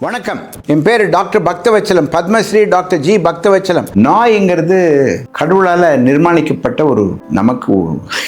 வணக்கம், என் பேரு doctor Bhakthavachalam, Padmashri doctor G Bhakthavachalam. நாய்ங்கிறது கடவுளால் நிர்மாணிக்கப்பட்ட ஒரு நமக்கு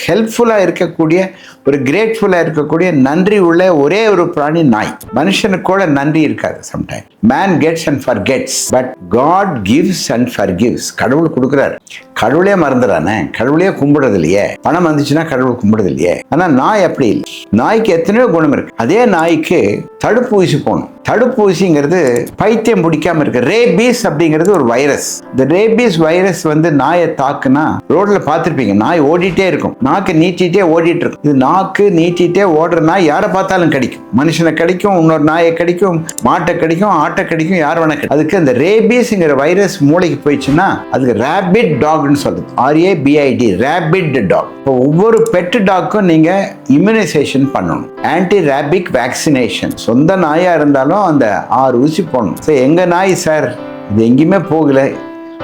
ஹெல்ப்ஃபுல்லாக இருக்கக்கூடிய, ஒரு கிரேட்ஃபுல்லாக இருக்கக்கூடிய, நன்றி உள்ள ஒரே ஒரு பிராணி நாய். மனுஷனுக்கு கூட நன்றி இருக்காது. Sometime man gets and forgets, but God gives and forgives. கடவுள் கொடுக்குறாரு, கடவுளே மறந்துடானே, கடவுளே கும்பிடுறது இல்லையே. பணம் வந்துச்சுன்னா கடவுள் கும்பிடுறது இல்லையே. ஆனால் நாய் அப்படி இல்லை. நாய்க்கு எத்தனையோ குணம் இருக்கு. அதே நாய்க்கு தடுப்பூசி போகணும். தடுப்பூசிங்கிறது பைத்தியம் பிடிக்காம இருக்கு. ரேபீஸ் அப்படிங்கிறது ஒரு வைரஸ். இந்த ரேபீஸ் வைரஸ் நாயை தாக்குனா ரோட்ல பார்த்துருப்பீங்க, நாய் ஓடிட்டே இருக்கும், நாக்கு நீட்டிட்டே ஓடிட்டு இருக்கும். இது நாக்கு நீட்டிட்டே ஓடுற நாய் யாரை பார்த்தாலும் கடிக்கும். மனுஷனை கடிக்கும், இன்னொரு நாயை கடிக்கும், மாட்டை கடிக்கும், ஆட்டை கடிக்கும், யார் வேணா கடிக்கும். அதுக்கு அந்த ரேபீஸ்ங்கிற வைரஸ் மூளைக்கு போயிடுச்சுன்னா அதுக்கு ரேபிட் டாக்னு சொல்றது. RABID, rabid dog. இப்போ ஒவ்வொரு பெட் டாக்கும் நீங்க இம்யூனைசேஷன் பண்ணணும். Anti rabic vaccination. சொந்த நாயா இருந்தாலும் அந்த 6 ஊசி போடணும். எங்க நாய் சார் இது எங்கேயுமே போகல,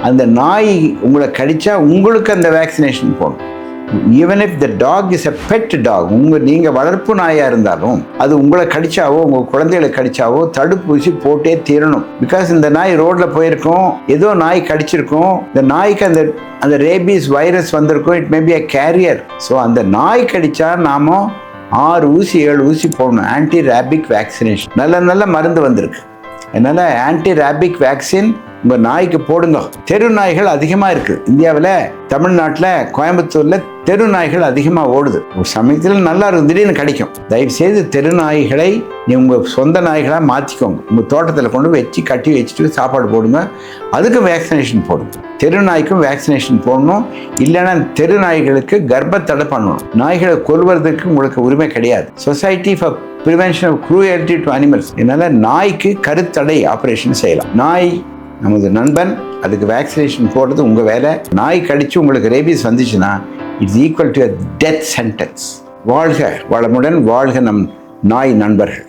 அந்த நாய் உங்களை கடிச்சா உங்களுக்கு அந்த வேக்சினேஷன் போடணும். Even if the dog is a pet dog, நீங்க வளர்ப்பு நாயா இருந்தாலும் அது உங்களை கடிச்சாவோ உங்க குழந்தைகளை கடிச்சாவோ தடுப்பூசி போட்டே தீரணும். பிகாஸ் இந்த நாய் ரோட்ல போயிருக்கும், ஏதோ நாய் கடிச்சிருக்கும், இந்த நாய்க்கு அந்த ரேபீஸ் வைரஸ் வந்திருக்கும். It may be a carrier. So அந்த நாய் கடிச்சா நாம 6 ஊசி 7 ஊசி போடணும். Anti rabic vaccination. நல்ல மருந்து வந்திருக்கு. அதனால ஆன்டி ரேபிக் வேக்சின் உங்க நாய்க்கு போடுங்க. தெரு நாய்கள் அதிகமா இருக்கு இந்தியாவில். தமிழ்நாட்டில் கோயம்புத்தூர்ல தெரு நாய்கள் அதிகமா ஓடுது. ஒரு சமயத்தில் நல்லா இருக்கும், திடீர்னு கிடைக்கும். தயவு செய்து தெரு நாய்களை நீ உங்க சொந்த நாய்களா மாத்திக்கோங்க. உங்க தோட்டத்தில் கொண்டு வச்சு கட்டி வச்சுட்டு சாப்பாடு போடுங்க. அதுக்கு வேக்சினேஷன் போடுங்க. தெரு நாய்க்கும் வேக்சினேஷன் போடணும். இல்லைன்னா தெரு நாய்களுக்கு கர்ப்பத்தடை பண்ணணும். நாய்களை கொல்வதற்கு உங்களுக்கு உரிமை கிடையாது. Society for prevention of cruelty to animals. இதனால நாய்க்கு கருத்தடை ஆபரேஷன் செய்யலாம். நாய் நமது நண்பன், அதுக்கு வேக்சினேஷன் போடுறது உங்க வேலை. நாய் கடிச்சு உங்களுக்கு ரேபீஸ் வந்துச்சுன்னா it's equal to death sentence. வாழ்க வளமுடன், வாழ்க நம் நாய் நண்பர்கள்.